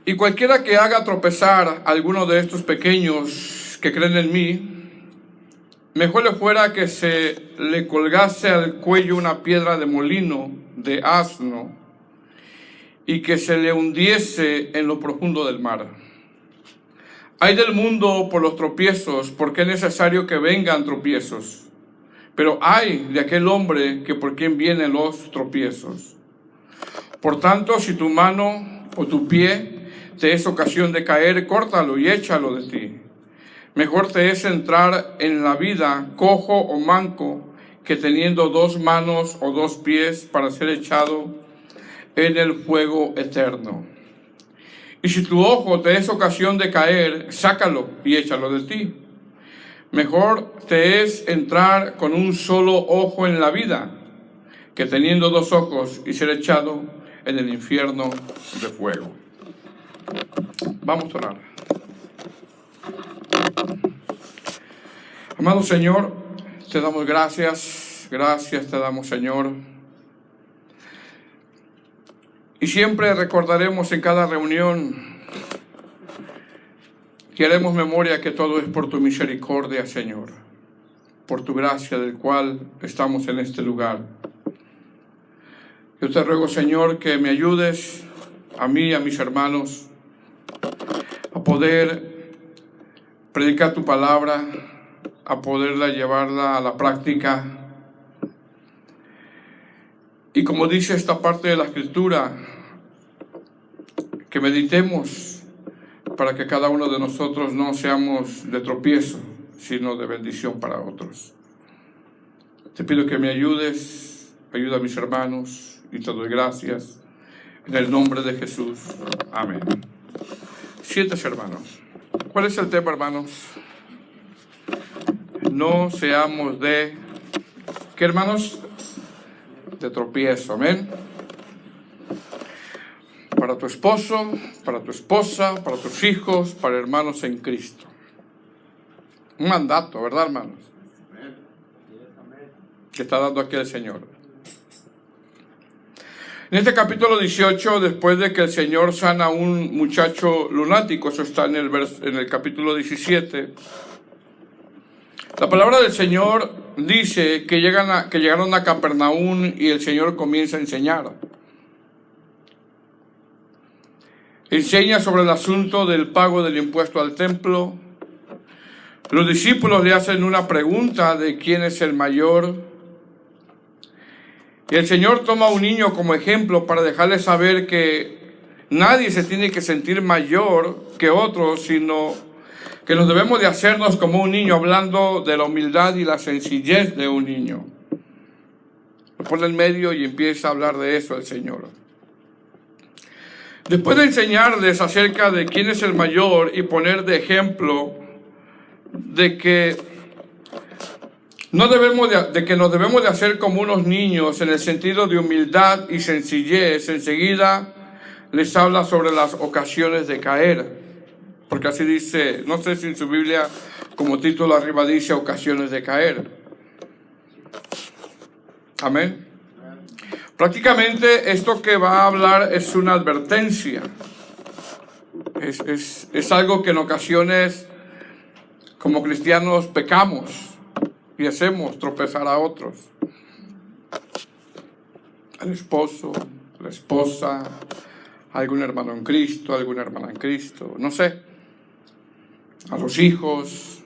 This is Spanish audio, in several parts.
Y cualquiera que haga tropezar a alguno de estos pequeños que creen en mí, mejor le fuera que se le colgase al cuello una piedra de molino de asno y que se le hundiese en lo profundo del mar. Ay del mundo por los tropiezos, porque es necesario que vengan tropiezos. Pero ay de aquel hombre que por quien vienen los tropiezos. Por tanto, si tu mano o tu pie te es ocasión de caer, córtalo y échalo de ti. Mejor te es entrar en la vida cojo o manco que teniendo 2 manos o 2 pies para ser echado en el fuego eterno. Y si tu ojo te es ocasión de caer, sácalo y échalo de ti. Mejor te es entrar con un solo ojo en la vida que teniendo 2 ojos y ser echado en el infierno de fuego. Vamos a orar. Amado Señor, te damos gracias te damos, Señor. Y siempre recordaremos en cada reunión que haremos memoria que todo es por tu misericordia, Señor, por tu gracia del cual estamos en este lugar. Yo te ruego, Señor, que me ayudes a mí y a mis hermanos a poder predicar tu palabra, a poderla llevarla a la práctica. Y como dice esta parte de la Escritura, que meditemos para que cada uno de nosotros no seamos de tropiezo, sino de bendición para otros. Te pido que me ayudes, ayuda a mis hermanos, y te doy gracias. En el nombre de Jesús. Amén. Siéntese, hermanos. ¿Cuál es el tema, hermanos? No seamos de... ¿Qué, hermanos? De tropiezo. Amén. Para tu esposo, para tu esposa, para tus hijos, para hermanos en Cristo. Un mandato, ¿verdad, hermanos? Que está dando aquí el Señor. En este capítulo 18, después de que el Señor sana a un muchacho lunático, eso está en el capítulo 17, la palabra del Señor dice que llegaron a Capernaum y el Señor comienza a enseñar. Enseña sobre el asunto del pago del impuesto al templo. Los discípulos le hacen una pregunta de quién es el mayor. Y el Señor toma a un niño como ejemplo para dejarle saber que nadie se tiene que sentir mayor que otro, sino que nos debemos de hacernos como un niño, hablando de la humildad y la sencillez de un niño. Lo pone en medio y empieza a hablar de eso el Señor. Después de enseñarles acerca de quién es el mayor y poner de ejemplo de que nos debemos de hacer como unos niños en el sentido de humildad y sencillez, enseguida les habla sobre las ocasiones de caer. Porque así dice, no sé si en su Biblia como título arriba dice ocasiones de caer. Amén. Prácticamente esto que va a hablar es una advertencia. Es algo que en ocasiones como cristianos pecamos y hacemos tropezar a otros. Al esposo, la esposa, algún hermano en Cristo, alguna hermana en Cristo, no sé. A los hijos.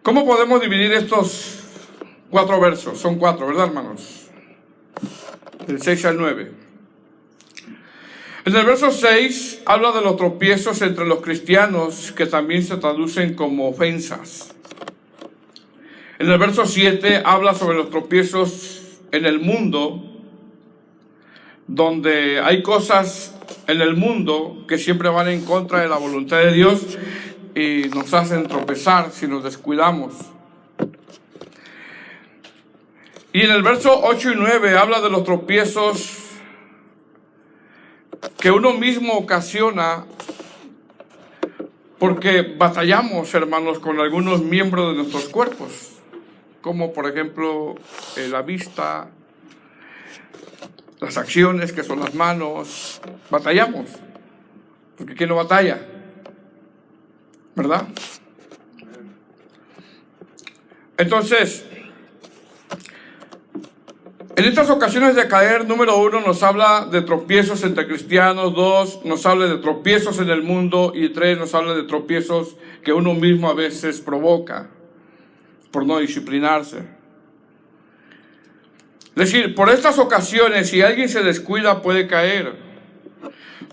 ¿Cómo podemos dividir estos 4 versos? Son 4, ¿verdad, hermanos? Del 6 al 9. En el verso 6 habla de los tropiezos entre los cristianos, que también se traducen como ofensas. En el verso 7 habla sobre los tropiezos en el mundo, donde hay cosas en el mundo que siempre van en contra de la voluntad de Dios y nos hacen tropezar si nos descuidamos. Y en el verso 8 y 9 habla de los tropiezos que uno mismo ocasiona porque batallamos, hermanos, con algunos miembros de nuestros cuerpos, como por ejemplo la vista, las acciones, que son las manos. Batallamos, porque ¿quién no batalla? ¿Verdad? Entonces, en estas ocasiones de caer, número 1, nos habla de tropiezos entre cristianos. 2, nos habla de tropiezos en el mundo. Y 3, nos habla de tropiezos que uno mismo a veces provoca por no disciplinarse. Es decir, por estas ocasiones, si alguien se descuida, puede caer.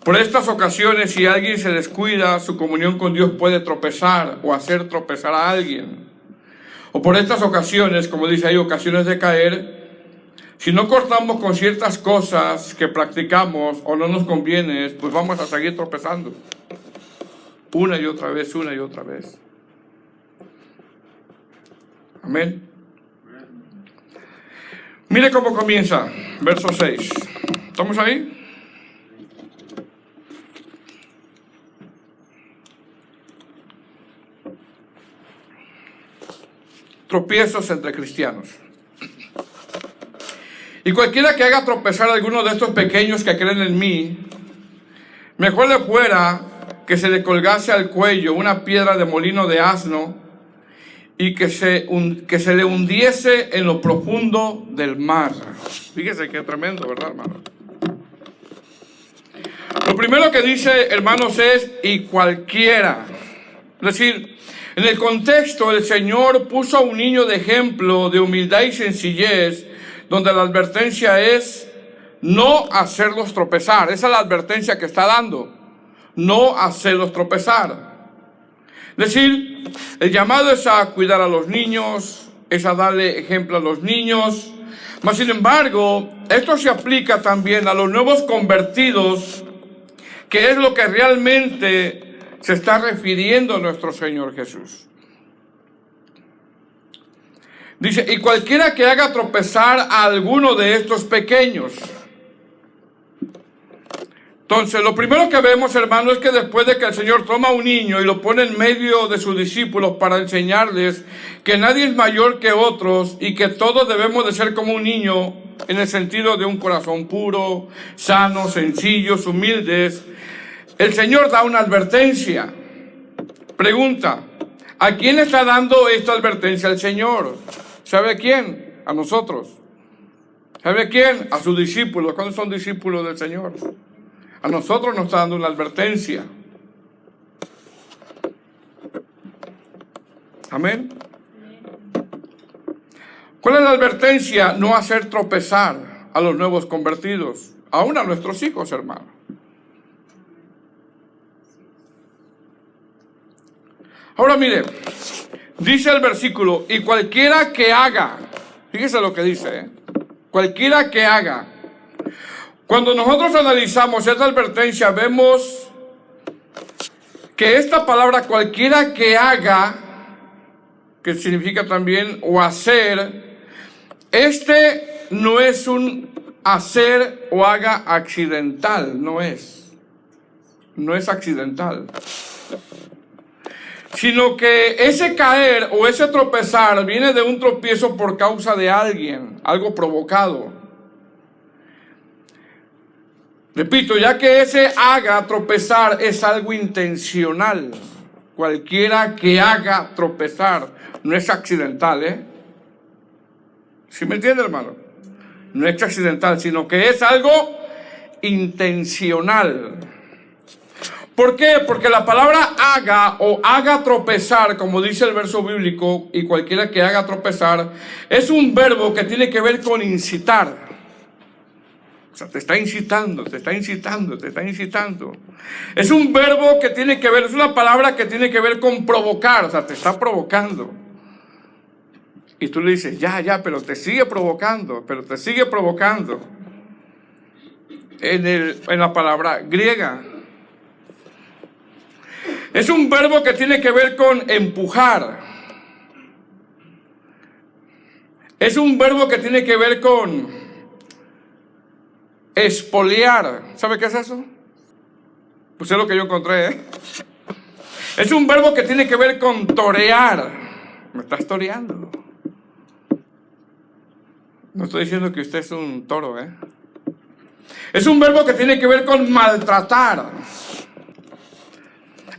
Por estas ocasiones, si alguien se descuida, su comunión con Dios puede tropezar o hacer tropezar a alguien. O por estas ocasiones, como dice ahí, ocasiones de caer, si no cortamos con ciertas cosas que practicamos o no nos conviene, pues vamos a seguir tropezando. Una y otra vez, una y otra vez. Amén. Mire cómo comienza, verso 6. ¿Estamos ahí? Tropiezos entre cristianos. Y cualquiera que haga tropezar a alguno de estos pequeños que creen en mí, mejor le fuera que se le colgase al cuello una piedra de molino de asno y que se le hundiese en lo profundo del mar. Fíjese qué tremendo, ¿verdad, hermano? Lo primero que dice, hermanos, es y cualquiera. Es decir, en el contexto, el Señor puso a un niño de ejemplo de humildad y sencillez, donde la advertencia es no hacerlos tropezar. Esa es la advertencia que está dando. No hacerlos tropezar. Es decir, el llamado es a cuidar a los niños, es a darle ejemplo a los niños. Mas, sin embargo, esto se aplica también a los nuevos convertidos, que es lo que realmente se está refiriendo a nuestro Señor Jesús. Dice, y cualquiera que haga tropezar a alguno de estos pequeños. Entonces, lo primero que vemos, hermano, es que después de que el Señor toma a un niño y lo pone en medio de sus discípulos para enseñarles que nadie es mayor que otros y que todos debemos de ser como un niño en el sentido de un corazón puro, sano, sencillos, humildes, el Señor da una advertencia. Pregunta, ¿a quién está dando esta advertencia el Señor? ¿Sabe a quién? A nosotros. ¿Sabe a quién? A sus discípulos. ¿Cuándo son discípulos del Señor? A nosotros nos está dando una advertencia. Amén. ¿Cuál es la advertencia? No hacer tropezar a los nuevos convertidos, aún a nuestros hijos, hermano. Ahora mire, dice el versículo, y cualquiera que haga, fíjese lo que dice, cualquiera que haga. Cuando nosotros analizamos esta advertencia, vemos que esta palabra cualquiera que haga, que significa también o hacer, este no es un hacer o haga accidental, no es accidental, sino que ese caer o ese tropezar viene de un tropiezo por causa de alguien, algo provocado. Repito, ya que ese haga tropezar es algo intencional. Cualquiera que haga tropezar no es accidental, ¿Sí me entiende, hermano? No es accidental, sino que es algo intencional. ¿Por qué? Porque la palabra haga o haga tropezar, como dice el verso bíblico, y cualquiera que haga tropezar, es un verbo que tiene que ver con incitar. O sea, te está incitando, te está incitando, te está incitando. Es un verbo que tiene que ver, es una palabra que tiene que ver con provocar, o sea, te está provocando. Y tú le dices, ya, pero te sigue provocando, En la palabra griega. Es un verbo que tiene que ver con empujar. Es un verbo que tiene que ver con expoliar. ¿Sabe qué es eso? Pues es lo que yo encontré, Es un verbo que tiene que ver con torear. Me estás toreando. No estoy diciendo que usted es un toro, Es un verbo que tiene que ver con maltratar.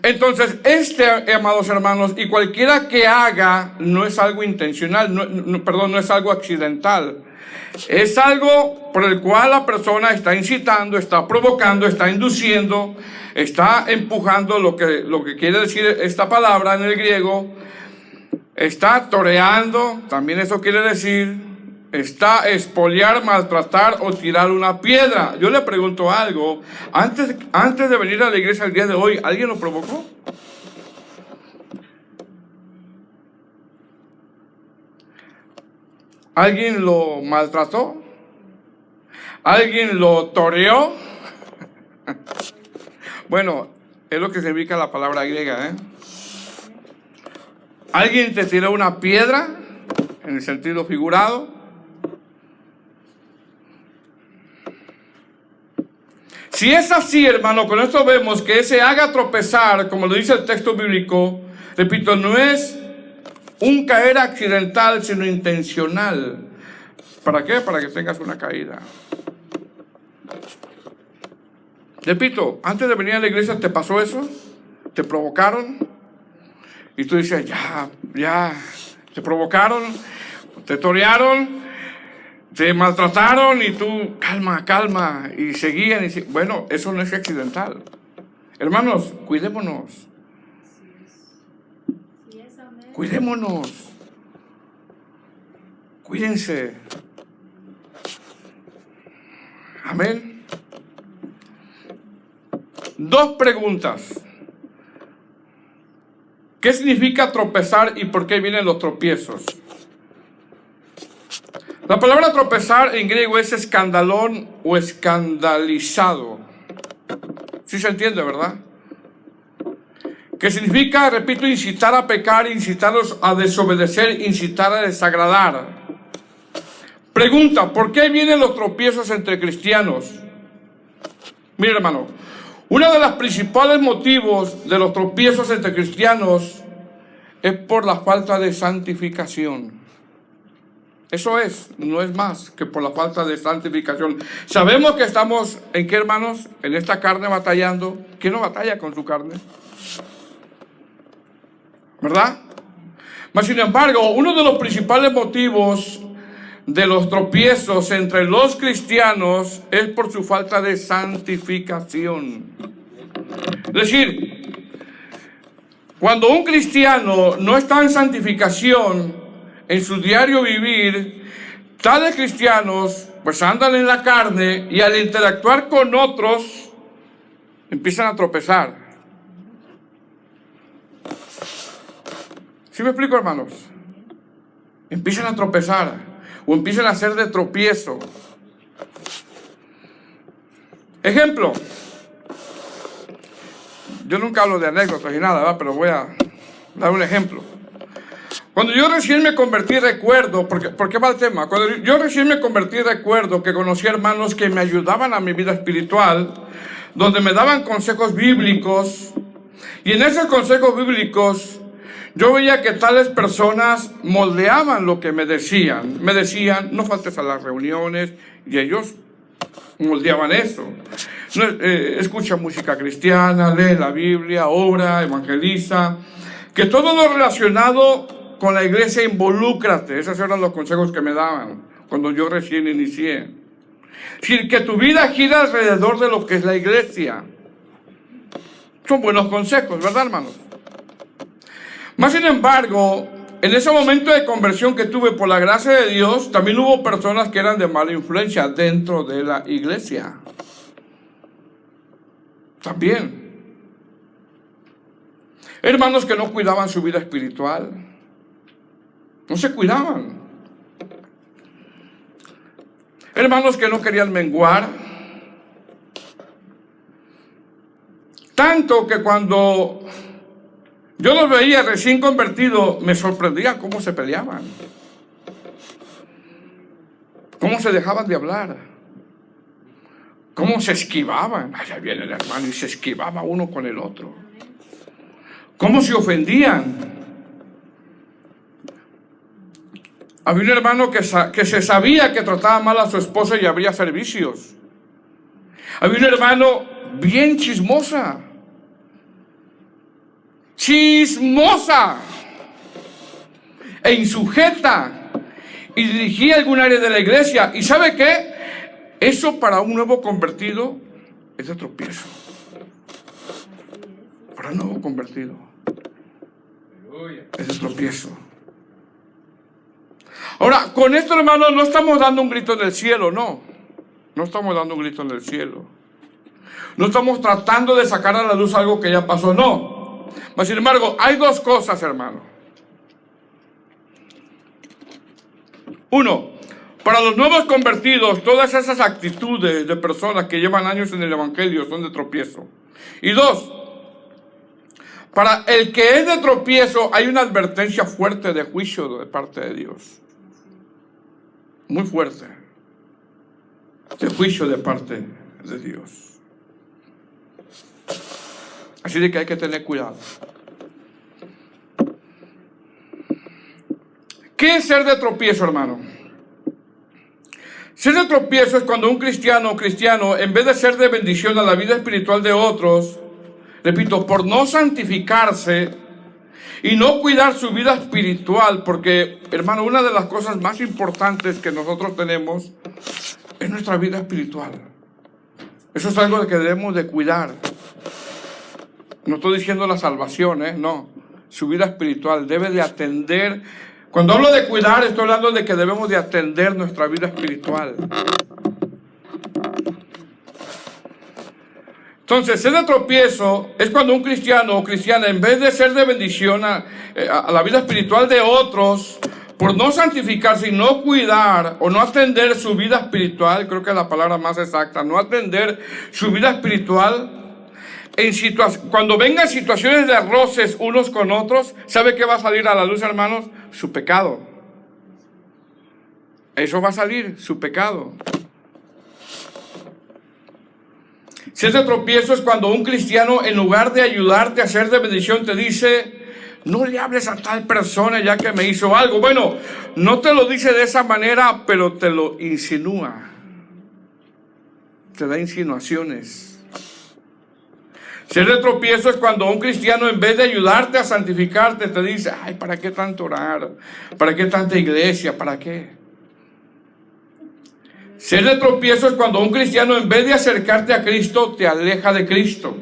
Entonces, amados hermanos, y cualquiera que haga, no es algo intencional, no es algo accidental. Es algo por el cual la persona está incitando, está provocando, está induciendo, está empujando, lo que quiere decir esta palabra en el griego, está toreando, también eso quiere decir, está expoliar, maltratar o tirar una piedra. Yo le pregunto algo, antes de venir a la iglesia el día de hoy, ¿alguien lo provocó? ¿Alguien lo maltrató? ¿Alguien lo toreó? Bueno, es lo que significa la palabra griega, ¿eh? ¿Alguien te tiró una piedra? En el sentido figurado. Si es así, hermano, con esto vemos que ese haga tropezar, como lo dice el texto bíblico, repito, no es un caer accidental, sino intencional. ¿Para qué? Para que tengas una caída. Repito, antes de venir a la iglesia, ¿te pasó eso? ¿Te provocaron? Y tú dices, ya, te provocaron, te torearon, te maltrataron y tú, calma, y seguían. Bueno, eso no es accidental. Hermanos, cuidémonos. Cuidémonos. Cuídense. Amén. 2 preguntas. ¿Qué significa tropezar y por qué vienen los tropiezos? La palabra tropezar en griego es escandalón o escandalizado. ¿Sí se entiende, verdad? Que significa, repito, incitar a pecar, incitarlos a desobedecer, incitar a desagradar. Pregunta, ¿por qué vienen los tropiezos entre cristianos? Mire, hermano, uno de los principales motivos de los tropiezos entre cristianos es por la falta de santificación. Eso no es más que por la falta de santificación. Sabemos que estamos, ¿en qué, hermanos? En esta carne batallando. ¿Quién no batalla con su carne? ¿Verdad? Mas sin embargo, uno de los principales motivos de los tropiezos entre los cristianos es por su falta de santificación. Es decir, cuando un cristiano no está en santificación en su diario vivir, tales cristianos pues andan en la carne y al interactuar con otros empiezan a tropezar. ¿Sí me explico, hermanos? Empiezan a tropezar o empiezan a hacer de tropiezo. Ejemplo. Yo nunca hablo de anécdotas y nada, ¿verdad? Pero voy a dar un ejemplo. Cuando yo recién me convertí, recuerdo, ¿por qué va el tema? Cuando yo recién me convertí, recuerdo que conocí hermanos que me ayudaban a mi vida espiritual, donde me daban consejos bíblicos, y en esos consejos bíblicos yo veía que tales personas moldeaban lo que me decían. Me decían, no faltes a las reuniones, y ellos moldeaban eso. Escucha música cristiana, lee la Biblia, ora, evangeliza, que todo lo relacionado con la iglesia involúcrate. Esos eran los consejos que me daban cuando yo recién inicié. Es decir, que tu vida gira alrededor de lo que es la iglesia. Son buenos consejos, ¿verdad, hermanos? Más sin embargo, en ese momento de conversión que tuve por la gracia de Dios, también hubo personas que eran de mala influencia dentro de la iglesia. También. Hermanos que no cuidaban su vida espiritual. No se cuidaban. Hermanos que no querían menguar. Tanto que cuando yo los veía recién convertidos, me sorprendía cómo se peleaban. Cómo se dejaban de hablar. Cómo se esquivaban. Allá viene el hermano y se esquivaba uno con el otro. Cómo se ofendían. Había un hermano que se sabía que trataba mal a su esposa y abría servicios. Había un hermano bien chismosa. Chismosa e insujeta, y dirigía algún área de la iglesia. ¿Y sabe qué? Eso para un nuevo convertido es de tropiezo. Para un nuevo convertido es de tropiezo. Ahora, con esto, hermanos, no estamos dando un grito en el cielo, no. No estamos dando un grito en el cielo. No estamos tratando de sacar a la luz algo que ya pasó, no. Mas, sin embargo, hay dos cosas, hermano. Uno, para los nuevos convertidos, todas esas actitudes de personas que llevan años en el evangelio son de tropiezo. Y dos, para el que es de tropiezo hay una advertencia fuerte de juicio de parte de Dios. Muy fuerte. De juicio de parte de Dios. Así de que hay que tener cuidado. ¿Qué es ser de tropiezo, hermano? Ser de tropiezo es cuando un cristiano o cristiano, en vez de ser de bendición a la vida espiritual de otros, repito, por no santificarse y no cuidar su vida espiritual, porque, hermano, una de las cosas más importantes que nosotros tenemos es nuestra vida espiritual. Eso es algo que debemos de cuidar. No estoy diciendo la salvación, no. Su vida espiritual debe de atender. Cuando hablo de cuidar, estoy hablando de que debemos de atender nuestra vida espiritual. Entonces, ser de tropiezo es cuando un cristiano o cristiana, en vez de ser de bendición a la vida espiritual de otros, por no santificarse y no cuidar o no atender su vida espiritual, creo que es la palabra más exacta, no atender su vida espiritual, cuando vengan situaciones de roces unos con otros, ¿sabe qué va a salir a la luz, hermanos? Su pecado. Eso va a salir, su pecado. Si es de tropiezo es cuando un cristiano, en lugar de ayudarte a ser de bendición, te dice: no le hables a tal persona ya que me hizo algo. Bueno, no te lo dice de esa manera, pero te lo insinúa. Te da insinuaciones. Ser de tropiezo es cuando un cristiano, en vez de ayudarte a santificarte, te dice: ay, ¿para qué tanto orar? ¿Para qué tanta iglesia? ¿Para qué? Ser de tropiezo es cuando un cristiano, en vez de acercarte a Cristo, te aleja de Cristo.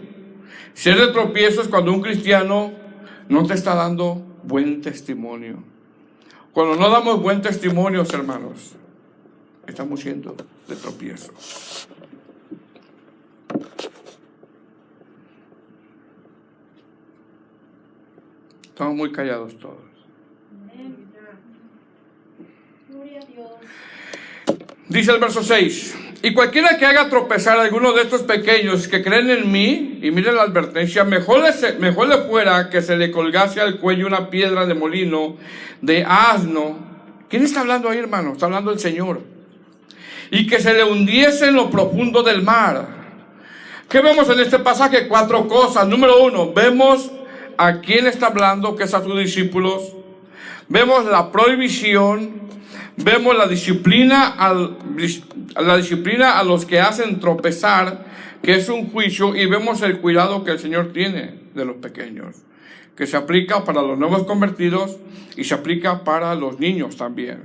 Ser de tropiezo es cuando un cristiano no te está dando buen testimonio. Cuando no damos buen testimonio, hermanos, estamos siendo de tropiezo. Estamos muy callados todos. Gloria a Dios. Dice el verso 6: y cualquiera que haga tropezar a alguno de estos pequeños que creen en mí, y miren la advertencia, mejor le fuera que se le colgase al cuello una piedra de molino de asno. ¿Quién está hablando ahí, hermano? Está hablando el Señor. Y que se le hundiese en lo profundo del mar. ¿Qué vemos en este pasaje? 4 cosas. Número 1, vemos a quién está hablando, que es a sus discípulos. Vemos la prohibición. Vemos la disciplina a los que hacen tropezar, que es un juicio. Y vemos el cuidado que el Señor tiene de los pequeños, que se aplica para los nuevos convertidos y se aplica para los niños también.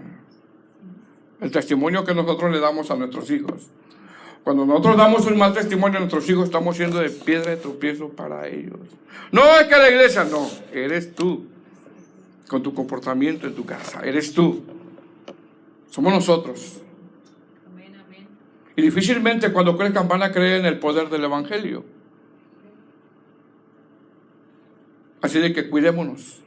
El testimonio que nosotros le damos a nuestros hijos. Cuando nosotros damos un mal testimonio a nuestros hijos, estamos siendo de piedra de tropiezo para ellos. No es que la iglesia, no, eres tú, con tu comportamiento en tu casa, eres tú. Somos nosotros. Amén, amén. Y difícilmente cuando crezcan van a creer en el poder del evangelio. Así de que cuidémonos.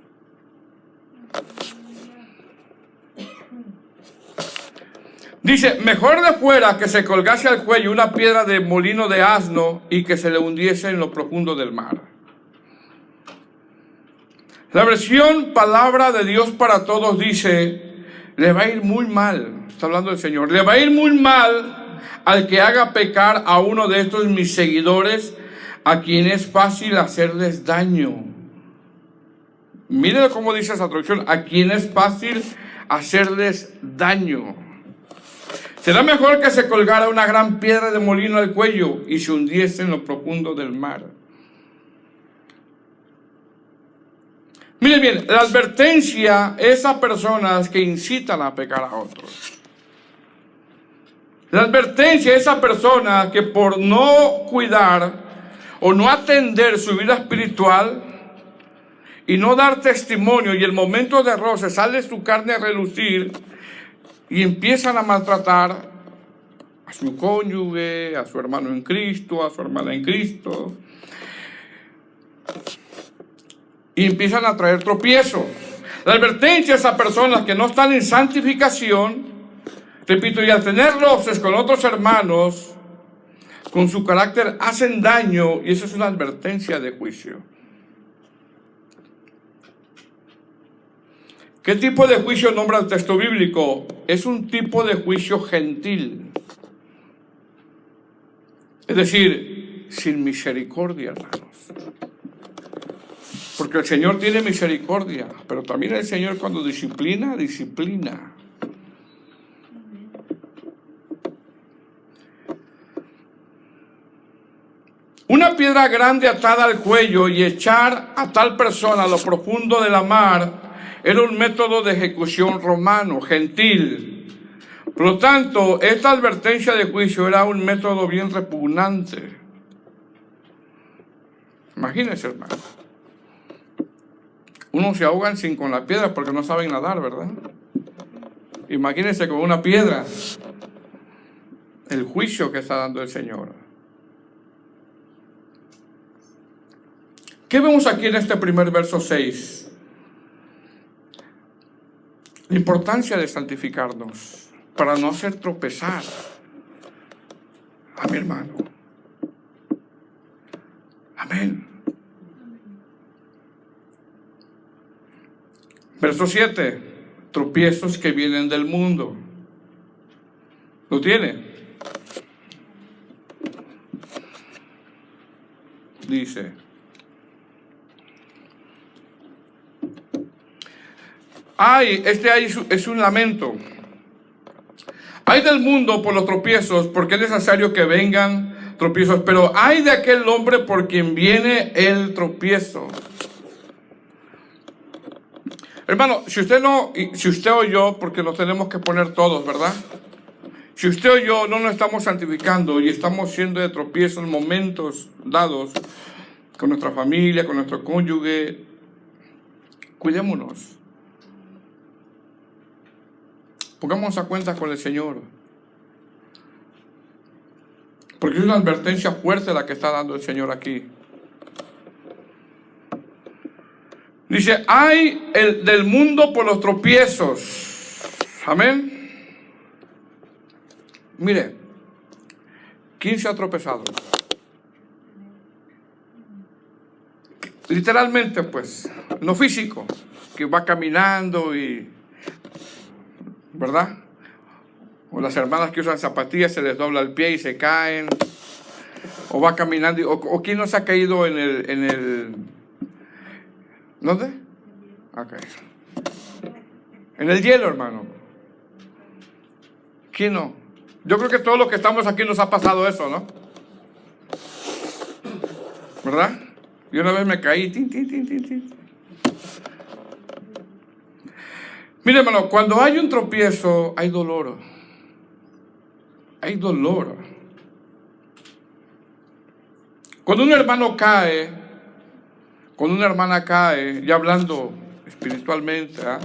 Dice: mejor le fuera que se colgase al cuello una piedra de molino de asno y que se le hundiese en lo profundo del mar. La versión Palabra de Dios para Todos dice: le va a ir muy mal, está hablando el Señor, le va a ir muy mal al que haga pecar a uno de estos mis seguidores, a quien es fácil hacerles daño. Miren cómo dice esa traducción: a quien es fácil hacerles daño. Será mejor que se colgara una gran piedra de molino al cuello y se hundiese en lo profundo del mar. Miren bien, la advertencia es a personas que incitan a pecar a otros. La advertencia es a personas que por no cuidar o no atender su vida espiritual y no dar testimonio, y el momento de roce sale su carne a relucir y empiezan a maltratar a su cónyuge, a su hermano en Cristo, a su hermana en Cristo, y empiezan a traer tropiezo. La advertencia es a personas que no están en santificación, repito, y al tener roces con otros hermanos, con su carácter hacen daño, y eso es una advertencia de juicio. ¿Qué tipo de juicio nombra el texto bíblico? Es un tipo de juicio gentil. Es decir, sin misericordia, hermanos. Porque el Señor tiene misericordia, pero también el Señor cuando disciplina, disciplina. Una piedra grande atada al cuello y echar a tal persona a lo profundo de la mar era un método de ejecución romano, gentil. Por lo tanto, esta advertencia de juicio era un método bien repugnante. Imagínense, hermano. Unos se ahogan sin con la piedra porque no saben nadar, ¿verdad? Imagínense con una piedra el juicio que está dando el Señor. ¿Qué vemos aquí en este primer verso 6? La importancia de santificarnos para no hacer tropezar a mi hermano. Amén. Verso 7. Tropiezos que vienen del mundo. ¿Lo tiene? Dice: ay, es un lamento. Ay del mundo por los tropiezos, porque es necesario que vengan tropiezos, pero ay de aquel hombre por quien viene el tropiezo. Hermano, si usted o yo, porque nos tenemos que poner todos, ¿verdad? Si usted o yo no nos estamos santificando y estamos siendo de tropiezo en momentos dados con nuestra familia, con nuestro cónyuge, cuidémonos. Pongamos a cuenta con el Señor. Porque es una advertencia fuerte la que está dando el Señor aquí. Dice: ay del mundo por los tropiezos. Amén. Mire, ¿quién se ha tropezado? Literalmente, pues, no físico, que va caminando y, ¿verdad? O las hermanas que usan zapatillas se les dobla el pie y se caen. O va caminando, o ¿quién no se ha caído en el ¿dónde? Okay. En el hielo, hermano. ¿Quién no? Yo creo que todos los que estamos aquí nos ha pasado eso, ¿no? ¿Verdad? Y una vez me caí. Mire, hermano, cuando hay un tropiezo, hay dolor. Hay dolor. Cuando un hermano cae, cuando una hermana cae, ya hablando espiritualmente, ¿eh?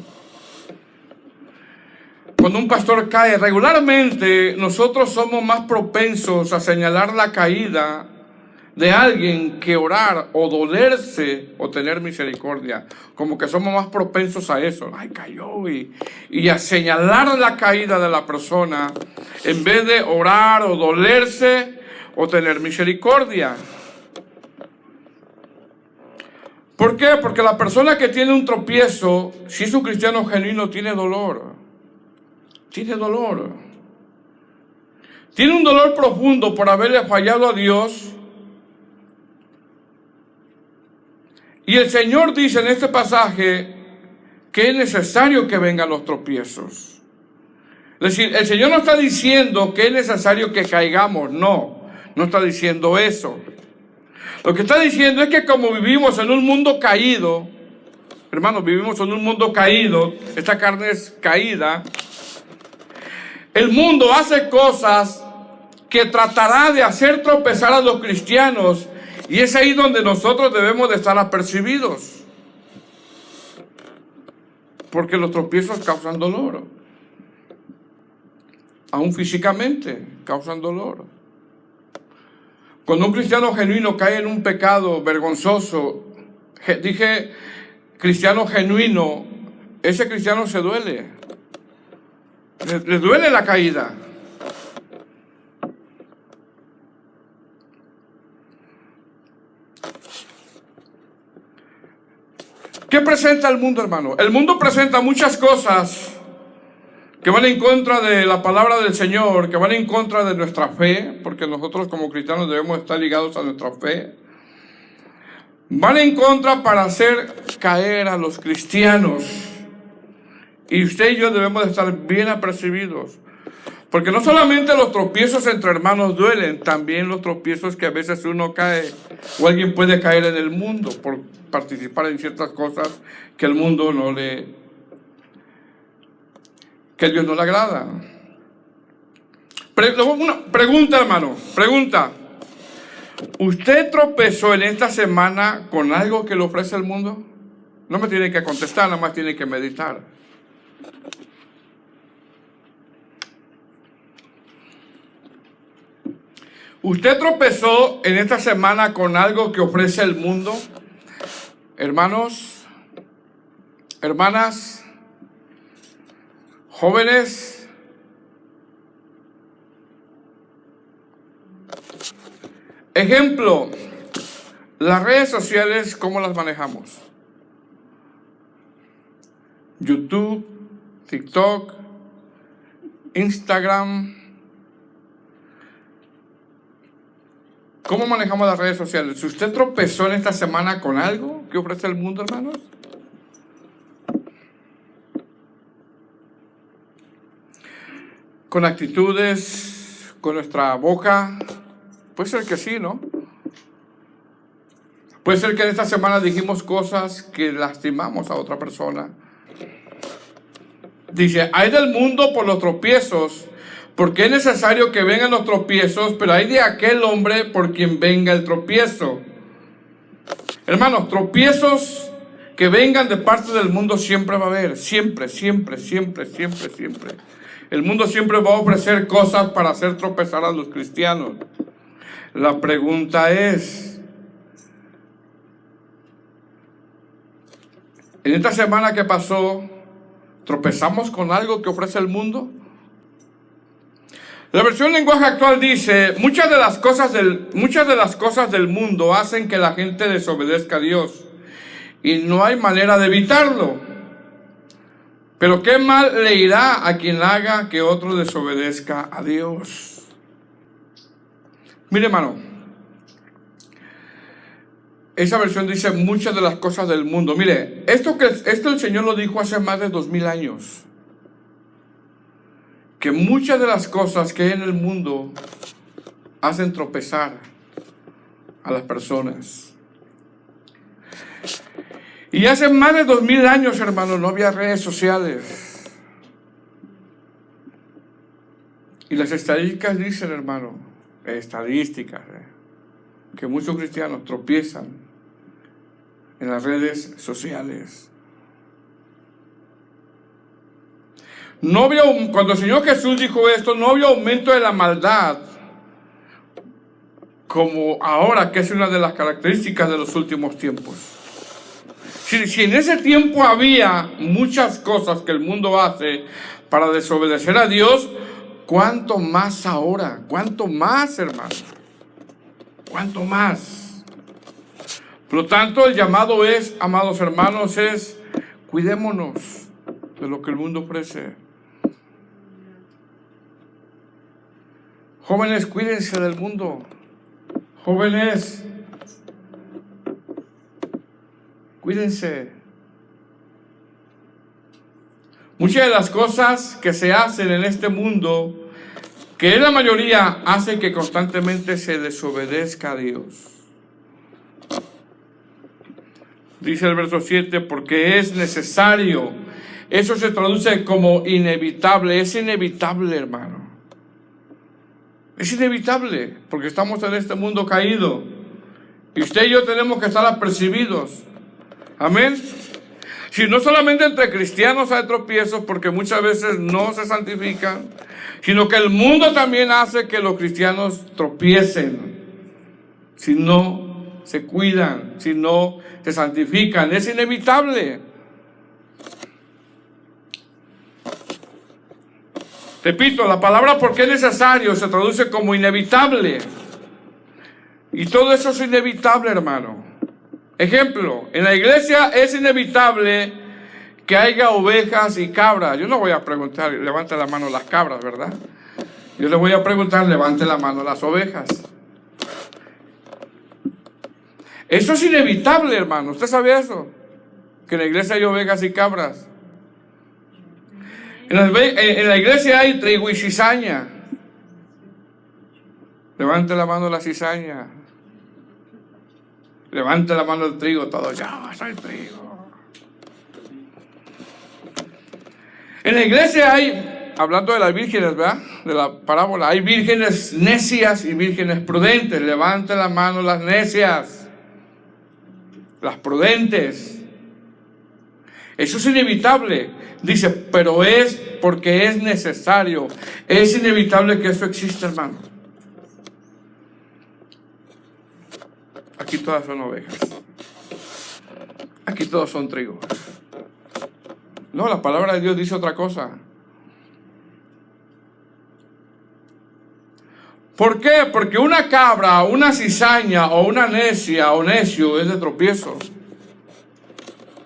Cuando un pastor cae, regularmente nosotros somos más propensos a señalar la caída de alguien que orar o dolerse o tener misericordia. Como que somos más propensos a eso. Ay, cayó. Y a señalar la caída de la persona en vez de orar o dolerse o tener misericordia. ¿Por qué? Porque la persona que tiene un tropiezo, si es un cristiano genuino, tiene dolor. Tiene dolor. Tiene un dolor profundo por haberle fallado a Dios. Y el Señor dice en este pasaje que es necesario que vengan los tropiezos. Es decir, el Señor no está diciendo que es necesario que caigamos, no está diciendo eso. Lo que está diciendo es que como vivimos en un mundo caído, hermanos, vivimos en un mundo caído, esta carne es caída, el mundo hace cosas que tratará de hacer tropezar a los cristianos, y es ahí donde nosotros debemos de estar apercibidos, porque los tropiezos causan dolor, aún físicamente causan dolor. Cuando un cristiano genuino cae en un pecado vergonzoso, dije cristiano genuino, ese cristiano se duele, le duele la caída. ¿Qué presenta el mundo, hermano? El mundo presenta muchas cosas que van en contra de la palabra del Señor, que van en contra de nuestra fe, porque nosotros como cristianos debemos estar ligados a nuestra fe. Van en contra para hacer caer a los cristianos. Y usted y yo debemos de estar bien apercibidos. Porque no solamente los tropiezos entre hermanos duelen, también los tropiezos que a veces uno cae o alguien puede caer en el mundo por participar en ciertas cosas que el mundo que a Dios no le agrada. Una pregunta, hermano, pregunta. ¿Usted tropezó en esta semana con algo que le ofrece el mundo? No me tiene que contestar, nada más tiene que meditar. ¿Usted tropezó en esta semana con algo que ofrece el mundo? Hermanos, hermanas, jóvenes, ejemplo, las redes sociales, ¿cómo las manejamos? YouTube, TikTok, Instagram. ¿Cómo manejamos las redes sociales? Si usted tropezó en esta semana con algo que ofrece el mundo, hermanos, con actitudes, con nuestra boca, puede ser que sí, ¿no? Puede ser que en esta semana dijimos cosas que lastimamos a otra persona. Dice, hay del mundo por los tropiezos, porque es necesario que vengan los tropiezos, pero hay de aquel hombre por quien venga el tropiezo. Hermanos, tropiezos que vengan de parte del mundo siempre va a haber, siempre. El mundo siempre va a ofrecer cosas para hacer tropezar a los cristianos. La pregunta es, en esta semana que pasó, ¿tropezamos con algo que ofrece el mundo? La versión lenguaje actual dice, muchas de las cosas del mundo hacen que la gente desobedezca a Dios y no hay manera de evitarlo. Pero qué mal le irá a quien haga que otro desobedezca a Dios. Mire, hermano, esa versión dice muchas de las cosas del mundo. Mire, esto el Señor lo dijo hace más de 2000 años. Que muchas de las cosas que hay en el mundo hacen tropezar a las personas. Y hace más de 2000 años, hermano, no había redes sociales. Y las estadísticas dicen, hermano, que muchos cristianos tropiezan en las redes sociales. Cuando el Señor Jesús dijo esto, no había aumento de la maldad como ahora, que es una de las características de los últimos tiempos. Si en ese tiempo había muchas cosas que el mundo hace para desobedecer a Dios, ¿cuánto más ahora? ¿Cuánto más, hermano? ¿Cuánto más? Por lo tanto, el llamado es, amados hermanos, es cuidémonos de lo que el mundo ofrece. Jóvenes, cuídense del mundo. Jóvenes, cuídense. Muchas de las cosas que se hacen en este mundo, que es la mayoría, hacen que constantemente se desobedezca a Dios. Dice el verso 7, porque es necesario. Eso se traduce como inevitable. Es inevitable, hermano. Es inevitable, porque estamos en este mundo caído. Y usted y yo tenemos que estar apercibidos. Amén. Si no solamente entre cristianos hay tropiezos, porque muchas veces no se santifican, sino que el mundo también hace que los cristianos tropiecen. Si no se cuidan, si no se santifican, es inevitable. Repito, la palabra porque es necesario se traduce como inevitable. Y todo eso es inevitable, hermano. Ejemplo, en la iglesia es inevitable que haya ovejas y cabras. Yo no voy a preguntar, levante la mano las cabras, ¿verdad? Yo le voy a preguntar, levante la mano las ovejas. Eso es inevitable, hermano. ¿Usted sabe eso? Que en la iglesia hay ovejas y cabras. En la iglesia hay trigo y cizaña. Levante la mano la cizaña. Levante la mano el trigo, todo. Ya, soy trigo. En la iglesia hay, hablando de las vírgenes, ¿verdad? De la parábola, hay vírgenes necias y vírgenes prudentes. Levante la mano las necias. Las prudentes. Eso es inevitable. Dice, pero es porque es necesario. Es inevitable que eso exista, hermano. Aquí todas son ovejas. Aquí todos son trigo. No, la palabra de Dios dice otra cosa. ¿Por qué? Porque una cabra, una cizaña o una necia o necio es de tropiezo.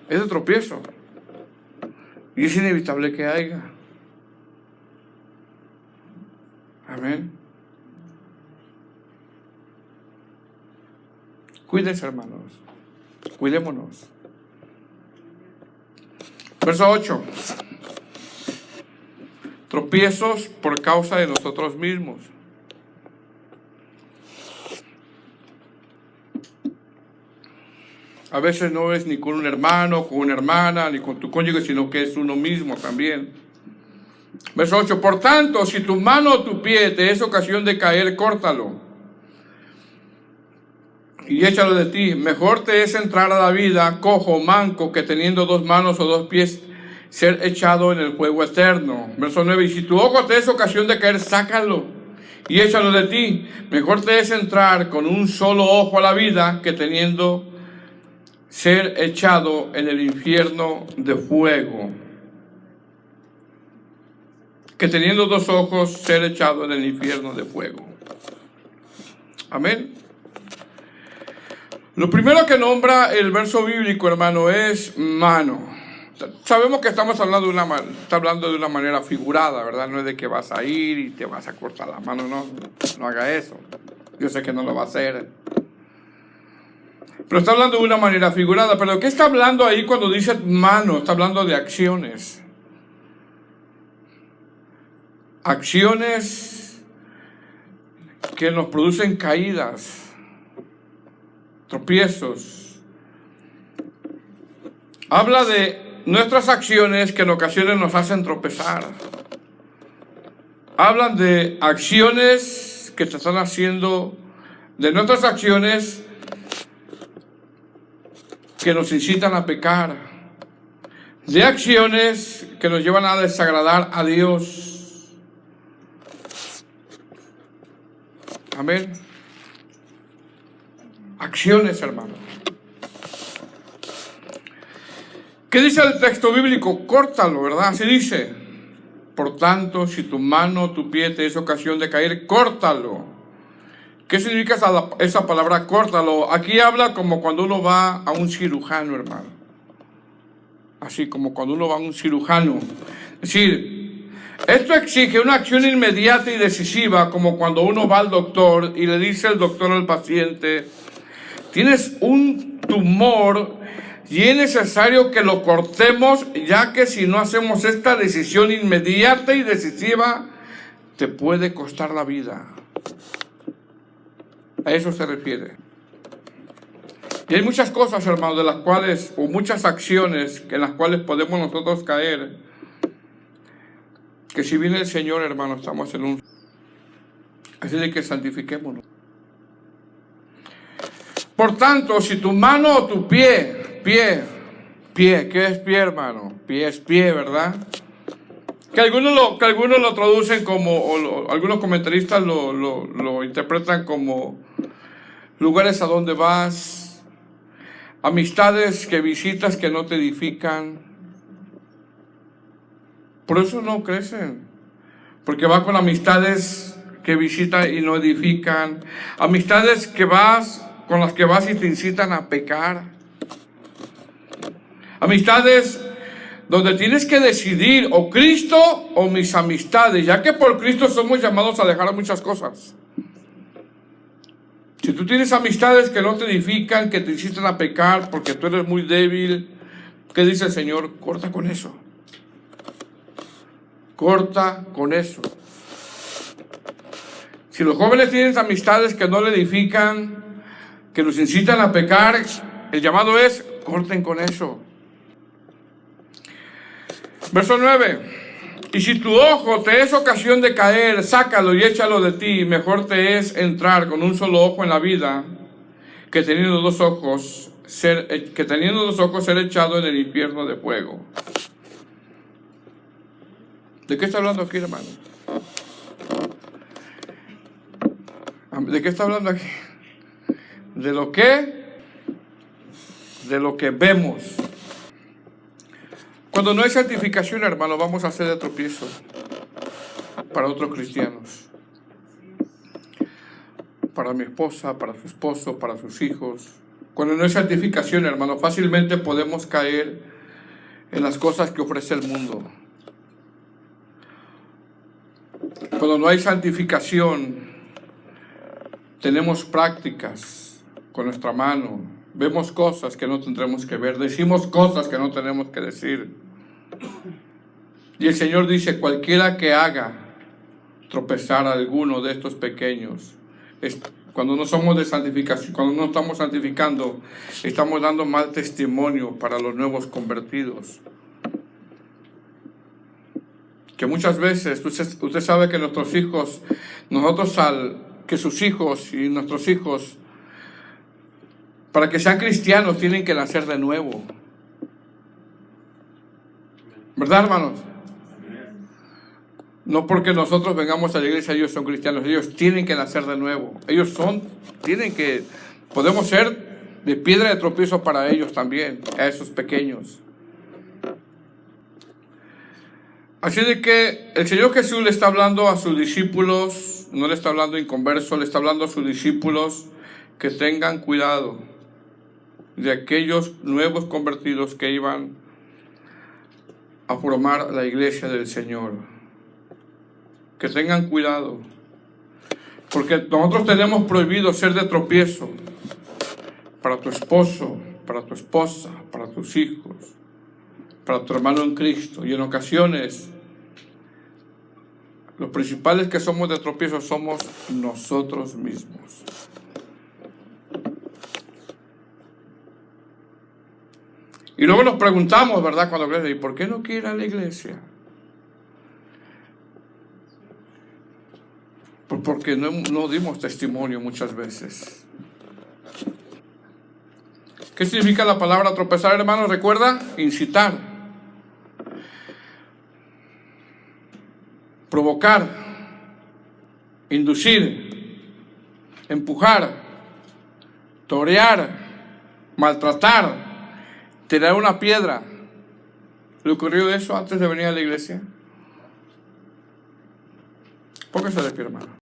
Es de tropiezo. Y es inevitable que haya. Amén. Cuídense, hermanos. Cuidémonos. Verso 8. Tropiezos por causa de nosotros mismos. A veces no es ni con un hermano, con una hermana, ni con tu cónyuge, sino que es uno mismo también. Verso 8. Por tanto, si tu mano o tu pie te es ocasión de caer, córtalo y échalo de ti. Mejor te es entrar a la vida cojo o manco, que teniendo 2 manos o 2 pies ser echado en el fuego eterno. Verso 9. Y si tu ojo te es ocasión de caer, sácalo y échalo de ti. Mejor te es entrar con un solo ojo a la vida, que teniendo ser echado en el infierno de fuego. Que teniendo 2 ojos, ser echado en el infierno de fuego. Amén. Lo primero que nombra el verso bíblico, hermano, es mano. Sabemos que estamos hablando de una manera figurada, ¿verdad? No es de que vas a ir y te vas a cortar la mano, no haga eso. Yo sé que no lo va a hacer. Pero está hablando de una manera figurada. Pero ¿qué está hablando ahí cuando dice mano? Está hablando de acciones. Acciones que nos producen caídas, tropiezos. Habla de nuestras acciones que en ocasiones nos hacen tropezar. Hablan de acciones que te están haciendo, de nuestras acciones que nos incitan a pecar, de acciones que nos llevan a desagradar a Dios. Amén. Acciones, hermano. ¿Qué dice el texto bíblico? Córtalo, ¿verdad? Así dice. Por tanto, si tu mano o tu pie te es ocasión de caer, córtalo. ¿Qué significa esa palabra córtalo? Aquí habla como cuando uno va a un cirujano, hermano. Así como cuando uno va a un cirujano. Es decir, esto exige una acción inmediata y decisiva, como cuando uno va al doctor y le dice el doctor al paciente: tienes un tumor Y es necesario que lo cortemos, ya que si no hacemos esta decisión inmediata y decisiva, te puede costar la vida. A eso se refiere. Y hay muchas cosas, hermanos, de las cuales, o muchas acciones en las cuales podemos nosotros caer, que si viene el Señor, hermano, estamos en un... Así de que santifiquémonos. Por tanto, si tu mano o tu pie, ¿qué es pie, hermano? Pie es pie, ¿verdad? Que algunos lo traducen como, algunos comentaristas lo interpretan como lugares a donde vas, amistades que visitas que no te edifican. Por eso no crecen, porque va con amistades que visitan y no edifican, amistades con las que vas y te incitan a pecar, amistades donde tienes que decidir o Cristo o mis amistades, ya que por Cristo somos llamados a dejar muchas cosas. Si tú tienes amistades que no te edifican, que te incitan a pecar porque tú eres muy débil, ¿qué dice el Señor? Corta con eso. Corta con eso. Si los jóvenes tienen amistades que no le edifican, que los incitan a pecar, el llamado es, corten con eso. Verso 9. Y si tu ojo te es ocasión de caer, sácalo y échalo de ti. Mejor te es entrar con un solo ojo en la vida, que teniendo dos ojos ser echado en el infierno de fuego. ¿De qué está hablando aquí, hermano? ¿De qué está hablando aquí? ¿De lo que? De lo que vemos. Cuando no hay santificación, hermano, vamos a hacer de tropiezo para otros cristianos. Para mi esposa, para su esposo, para sus hijos. Cuando no hay santificación, hermano, fácilmente podemos caer en las cosas que ofrece el mundo. Cuando no hay santificación, tenemos prácticas con nuestra mano, vemos cosas que no tendremos que ver, decimos cosas que no tenemos que decir. Y el Señor dice, cualquiera que haga tropezar a alguno de estos pequeños, cuando no somos de santificación, cuando no estamos santificando, estamos dando mal testimonio para los nuevos convertidos. Que muchas veces, usted sabe que nuestros hijos, que sus hijos y nuestros hijos, para que sean cristianos, tienen que nacer de nuevo. ¿Verdad, hermanos? No porque nosotros vengamos a la iglesia, ellos son cristianos, ellos tienen que nacer de nuevo. Podemos ser de piedra de tropiezo para ellos también, a esos pequeños. Así de que el Señor Jesús le está hablando a sus discípulos, no le está hablando a inconversos, le está hablando a sus discípulos que tengan cuidado de aquellos nuevos convertidos que iban a formar la iglesia del Señor. Que tengan cuidado, porque nosotros tenemos prohibido ser de tropiezo para tu esposo, para tu esposa, para tus hijos, para tu hermano en Cristo. Y en ocasiones, los principales que somos de tropiezo somos nosotros mismos. Y luego nos preguntamos, ¿verdad? Cuando crece, ¿y por qué no quiere ir a la iglesia? Porque no dimos testimonio muchas veces. ¿Qué significa la palabra tropezar, hermanos? Recuerda, incitar, provocar, inducir, empujar, torear, maltratar, tirar una piedra. ¿Le ocurrió eso antes de venir a la iglesia? Póngase de pie, hermano.